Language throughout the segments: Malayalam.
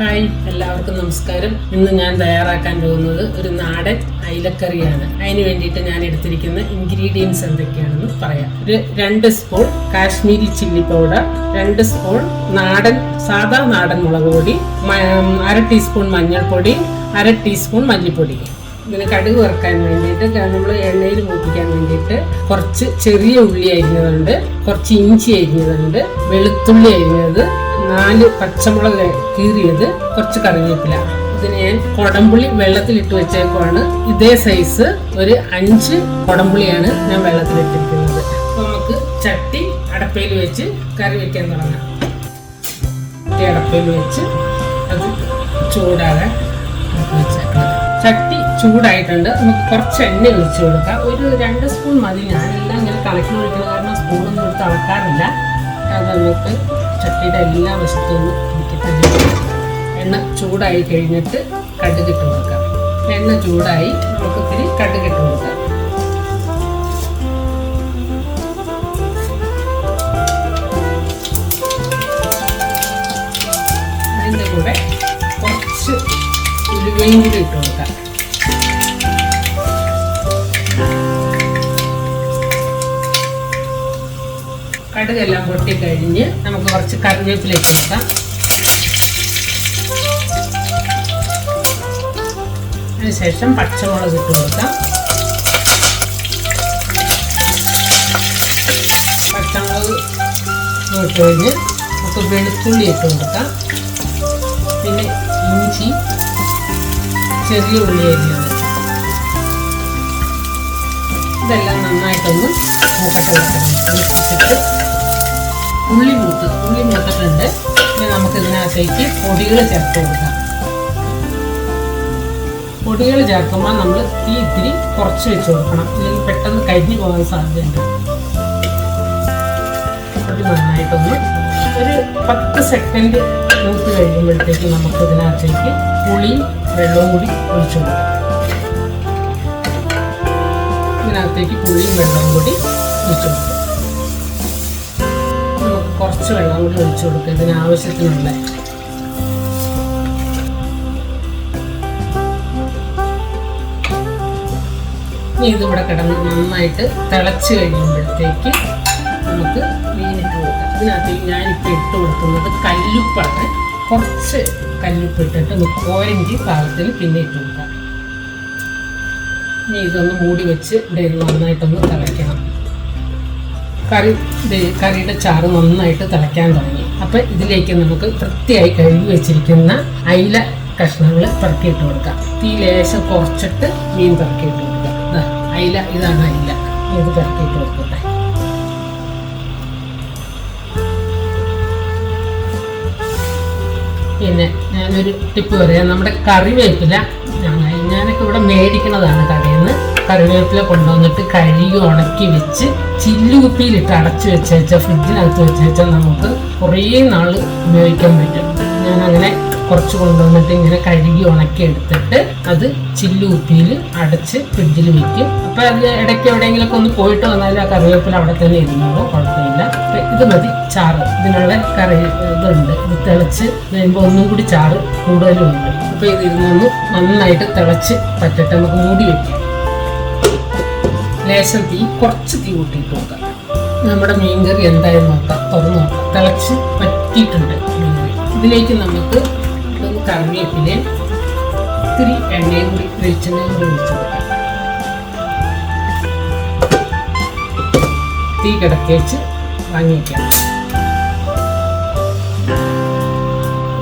ഹായ്, എല്ലാവർക്കും നമസ്കാരം. ഇന്ന് ഞാൻ തയ്യാറാക്കാൻ പോകുന്നത് ഒരു നാടൻ അയിലക്കറിയാണ്. അതിന് വേണ്ടിയിട്ട് ഞാൻ എടുത്തിരിക്കുന്ന ഇൻഗ്രീഡിയൻസ് എന്തൊക്കെയാണെന്ന് പറയാം. ഒരു 2 spoon Kashmiri chilli powder, 2 spoon സാധാ നാടൻ മുളക് പൊടി, 1/2 ടീസ്പൂൺ മഞ്ഞൾപ്പൊടി, 1/2 ടീസ്പൂൺ മല്ലിപ്പൊടി. ഇതിന് കടുക് വറുക്കാൻ വേണ്ടിയിട്ട് നമ്മൾ എണ്ണയിൽ മൂപ്പിക്കാൻ വേണ്ടിയിട്ട് കുറച്ച് ചെറിയ ഉള്ളി അരിഞ്ഞതുണ്ട്, കുറച്ച് ഇഞ്ചി അരിഞ്ഞതുണ്ട്, വെളുത്തുള്ളി അരിഞ്ഞത്, 4 പച്ചമുളക് കീറിയത്, കുറച്ച് കറിവേപ്പില. ഇതിന് ഞാൻ കൊടംപുളി വെള്ളത്തിലിട്ട് വെച്ചേക്കുവാണ്. ഇതേ സൈസ് ഒരു 5 കൊടംപുളിയാണ് ഞാൻ വെള്ളത്തിലിട്ടിരിക്കുന്നത്. അപ്പോൾ നമുക്ക് ചട്ടി അടപ്പയിൽ വെച്ച് കറി വെക്കാൻ തുടങ്ങാം. അടപ്പയിൽ വെച്ച് അത് ചൂടാകാൻ വെച്ചേക്കണം. ചട്ടി ചൂടായിട്ടുണ്ട്. നമുക്ക് കുറച്ച് എണ്ണ ഒഴിച്ച് കൊടുക്കാം. ഒരു 2 സ്പൂൺ മതി. ഞാനെല്ലാം ഇങ്ങനെ കണക്കിന് ഒഴിക്കുന്നത് കാരണം സ്പൂണൊന്നും എടുത്ത് അളക്കാറില്ല. അത് നമുക്ക് ചട്ടിയുടെ എല്ലാ വശത്തും എണ്ണ ചൂടായി കഴിഞ്ഞിട്ട് കടുകിട്ട് കൊടുക്കാം. എണ്ണ ചൂടായി നമുക്ക് ഇത്തിരി കടുകിട്ട് കൊടുക്കാം. അതിൻ്റെ കൂടെ കുറച്ച് ഉലുവയും കൂടി ഇട്ട് കൊടുക്കാം. കടുകെല്ലാം പൊട്ടിക്കഴിഞ്ഞ് നമുക്ക് കുറച്ച് കറിവേപ്പില ഇട്ട് കൊടുക്കാം. അതിനുശേഷം പച്ചമുളക് ഇട്ട് കൊടുക്കാം. പച്ചമുളക് ഇട്ട് കഴിഞ്ഞ് നമുക്ക് വെളുത്തുള്ളി ഇട്ട് കൊടുക്കാം. പിന്നെ ഇഞ്ചി, ചെറിയ ഉള്ളി അരിഞ്ഞത്, ഇതെല്ലാം നന്നായിട്ടൊന്ന് മൂക്കട്ടെ വെച്ചിട്ട് ഉള്ളി മൂത്തിട്ടുണ്ട്. ഇനി നമുക്ക് ഇതിനകത്തേക്ക് പൊടികൾ ചേർത്ത് കൊടുക്കാം. പൊടികൾ ചേർക്കുമ്പോൾ നമ്മൾ തീ ഇത്തിരി കുറച്ച് വെച്ച് കൊടുക്കണം, അല്ലെങ്കിൽ പെട്ടെന്ന് കരിഞ്ഞു പോകാൻ സാധ്യതയുണ്ട്. പൊടി നന്നായിട്ടൊന്ന് ഒരു 10 സെക്കൻഡ് മൂത്ത് കഴിയുമ്പോഴത്തേക്ക് നമുക്ക് ഇതിനകത്തേക്ക് പുളിയും വെള്ളവും കൂടി ഒഴിച്ചു കൊടുക്കാം. ഇതിനകത്തേക്ക് പുളിയും വെള്ളവും കൂടി ഒഴിച്ചു കൊടുക്കാം. നമുക്ക് കുറച്ച് വെള്ളം കൂടി ഒഴിച്ചു കൊടുക്കാം ഇതിനാവശ്യത്തിനുള്ള. ഇനി ഇതിവിടെ കിടന്ന് നന്നായിട്ട് തിളച്ച് കഴിയുമ്പോഴത്തേക്ക് നമുക്ക് മീനിട്ട് കൊടുക്കാം. ഇതിനകത്തേക്ക് ഞാനിപ്പോൾ ഇട്ട് കൊടുക്കുന്നത് കല്ലുപ്പാണ്. കുറച്ച് കല്ലുപ്പ് ഇട്ടിട്ട് 3 പാകത്തിന് പിന്നെ ഇട്ട് കൊടുക്കാം. ഇനി ഇതൊന്ന് മൂടി വെച്ച് ഇത് നന്നായിട്ടൊന്ന് തിളയ്ക്കണം. കറിയുടെ ചാറ് നന്നായിട്ട് തിളയ്ക്കാൻ തുടങ്ങി. അപ്പം ഇതിലേക്ക് നമുക്ക് വൃത്തിയായി കഴുകി വെച്ചിരിക്കുന്ന അയില കഷ്ണങ്ങൾ പെറുക്കിയിട്ട് കൊടുക്കാം. തീ ലേശം കുറച്ചിട്ട് മീൻ പെറുക്കിയിട്ട് കൊടുക്കാം. അയില, ഇതാണ് അയില. ഇത് പെറുക്കിയിട്ട് കൊടുക്കട്ടെ. പിന്നെ ഞാനൊരു ടിപ്പ് പറയാം. നമ്മുടെ കറിവേപ്പില ഞാനൊക്കെ ഇവിടെ മേടിക്കുന്നതാണ് കടയിൽ നിന്ന്. കറിവേപ്പില കൊണ്ടുവന്നിട്ട് കഴുകി ഉണക്കി വെച്ച് ചില്ലുകുപ്പിയിലിട്ട് അടച്ചു വെച്ചാൽ ഫ്രിഡ്ജിനകത്ത് വെച്ചാൽ നമുക്ക് കുറേ നാൾ ഉപയോഗിക്കാൻ പറ്റും. ഞാനങ്ങനെ കുറച്ച് കൊണ്ടുവന്നിട്ട് ഇങ്ങനെ കഴുകി ഉണക്കി എടുത്തിട്ട് അത് ചില്ലുകുപ്പിയിൽ അടച്ച് ഫ്രിഡ്ജിൽ വെക്കും. അപ്പം അത് ഇടയ്ക്ക് എവിടെയെങ്കിലുമൊക്കെ ഒന്ന് പോയിട്ട് വന്നാൽ ആ കറിവേപ്പില അവിടെ തന്നെ ഇരുന്നോളൂ, കുഴപ്പമില്ല. ഇത് മതി ചാറ്. ഇതിനുള്ള കറി ഇതുണ്ട്. ഇത് തിളച്ച് കഴിയുമ്പോൾ ഒന്നും കൂടി ചാറ് കൂടുതലും ഉണ്ട്. അപ്പം ഇതിരുന്നൊന്ന് നന്നായിട്ട് തിളച്ച് പറ്റട്ടെ. നമുക്ക് മൂടി വെക്കാം. ലേശം കുറച്ച് തീ കൂട്ടിയിട്ട് നോക്കാം. നമ്മുടെ മീൻകറി എന്തായാലും നോക്കാം, തുറന്ന് നോക്കാം. തിളച്ച് പറ്റിയിട്ടുണ്ട് മീൻകറി. ഇതിലേക്ക് നമുക്ക് ഇതൊന്ന് കറിവേപ്പിലയും ഇത്തിരി എണ്ണയും കൂടി വെളിച്ചെണ്ണയും കൂടി ഒഴിച്ചു കൊടുക്കാം. തീ കിടക്കി വെച്ച് വാങ്ങി വയ്ക്കാം.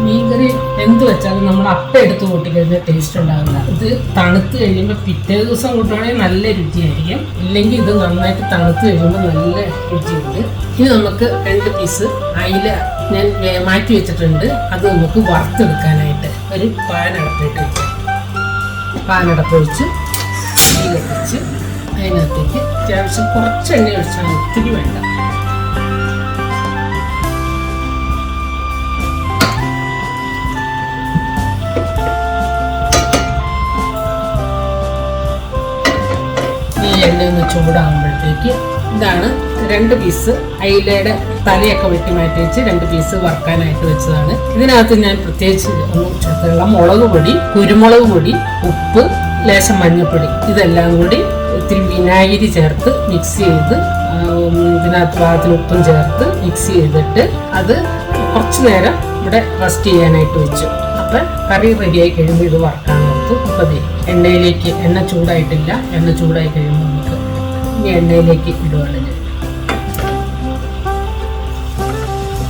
മീൻകറി എന്ത് വെച്ചാലും നമ്മൾ അപ്പം എടുത്ത് കൂട്ടിക്കഴിഞ്ഞാൽ ടേസ്റ്റ് ഉണ്ടാവില്ല. ഇത് തണുത്ത് കഴിയുമ്പോൾ പിറ്റേ ദിവസം കൂട്ടുവാണെങ്കിൽ നല്ല രുചിയായിരിക്കും. ഇല്ലെങ്കിൽ ഇത് നന്നായിട്ട് തണുത്ത് കഴിയുമ്പോൾ നല്ല രുചിയുണ്ട്. ഇനി നമുക്ക് 2 പീസ് അയില ഞാൻ മാറ്റി വെച്ചിട്ടുണ്ട്. അത് നമുക്ക് വറുത്തെടുക്കാനായിട്ട് ഒരു പാനടപ്പിട്ട് വയ്ക്കാം. പാനടപ്പൊഴിച്ച് തീ കത്തിച്ച് അതിനകത്തേക്ക് അത്യാവശ്യം കുറച്ച് എണ്ണ ഒഴിച്ചാൽ ഒത്തിരി വേണ്ട. ഈ എണ്ണ ഒന്ന് ചൂടാകുമ്പോഴത്തേക്ക് ഇതാണ് 2 പീസ് അയിലയുടെ തലയൊക്കെ വെട്ടി മാറ്റി വെച്ച് 2 പീസ് വറുക്കാനായിട്ട് വെച്ചതാണ്. ഇതിനകത്ത് ഞാൻ പ്രത്യേകിച്ച് ഒന്നും ചേർത്തുള്ള മുളക് പൊടി, കുരുമുളക് പൊടി, ഉപ്പ്, ലേശം മഞ്ഞൾപ്പൊടി, ഇതെല്ലാം കൂടി ഇത്തിരി വിനാഗിരി ചേർത്ത് മിക്സ് ചെയ്ത് ഇതിനകത്ത് ഭാഗത്തിന് ഉപ്പും ചേർത്ത് മിക്സ് ചെയ്തിട്ട് അത് കുറച്ച് നേരം ഇവിടെ റെസ്റ്റ് ചെയ്യാനായിട്ട് വെച്ചു. അപ്പം കറി റെഡിയായി കഴിയുമ്പോൾ ഇത് വറുക്കാൻ നോർത്തു. അപ്പം എണ്ണയിലേക്ക്, എണ്ണ ചൂടായിട്ടില്ല, എണ്ണ ചൂടായി കഴിയുമ്പോൾ നമുക്ക് ഇനി എണ്ണയിലേക്ക് ഇടുവാണ്.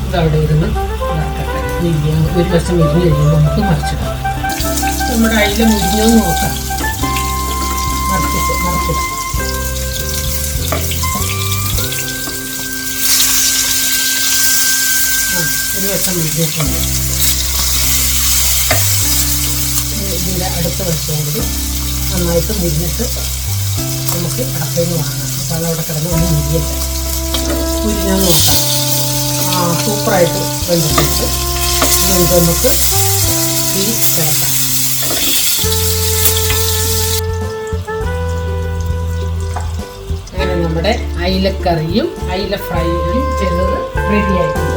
ഇതവിടെ ഇരുന്ന് ഒരു വശം വിരിഞ്ഞ് കഴിയുമ്പോൾ നമുക്ക് മറിച്ചിടാം. നമ്മുടെ അയില മുരിഞ്ഞോന്ന് നോക്കാം. മറിച്ചിടാം. ഒരു വശം മുരിഞ്ഞിട്ടുണ്ട്. ഇതിൻ്റെ അടുത്ത വശവും കൂടി നന്നായിട്ട് മുരിഞ്ഞിട്ട് നമുക്ക് അടപ്പേന്ന് വാങ്ങാം. അപ്പോൾ അതവിടെ കിടന്ന് ഒന്ന് മുരിയട്ടെ. മുരിഞ്ഞാൽ നോക്കാം. സൂപ്പറായിട്ട് വെന്തിട്ടുണ്ട്. എന്നിട്ട് നമുക്ക് തീ കിടക്കാം. അങ്ങനെ നമ്മുടെ അയിലക്കറിയും അയില ഫ്രൈയും ചെയ്തത് റെഡിയായിട്ടുണ്ട്.